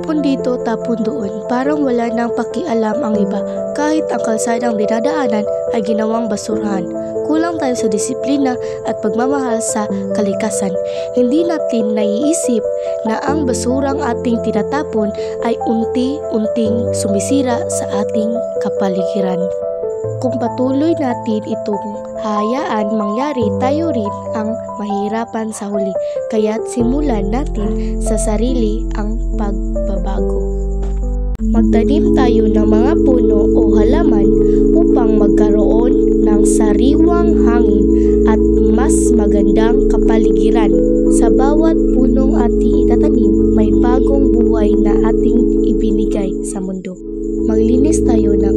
Tapon dito, tapon doon. Parang wala nang pakialam ang iba. Kahit ang kalsadang dinadaanan ay ginawang basurahan. Kulang tayo sa disiplina at pagmamahal sa kalikasan. Hindi natin naiisip na ang basurang ating tinatapon ay unti-unting sumisira sa ating kapaligiran. Kung patuloy natin itong hayaan mangyari, tayo rin ang mahirapan sa huli. Kaya't simulan natin sa sarili ang pagbabago. Magtanim tayo ng mga puno o halaman upang magkaroon ng sariwang hangin at mas magandang kapaligiran. Sa bawat punong ating itatanim, may bagong buhay na ating ibinigay sa mundo. Maglinis tayo ng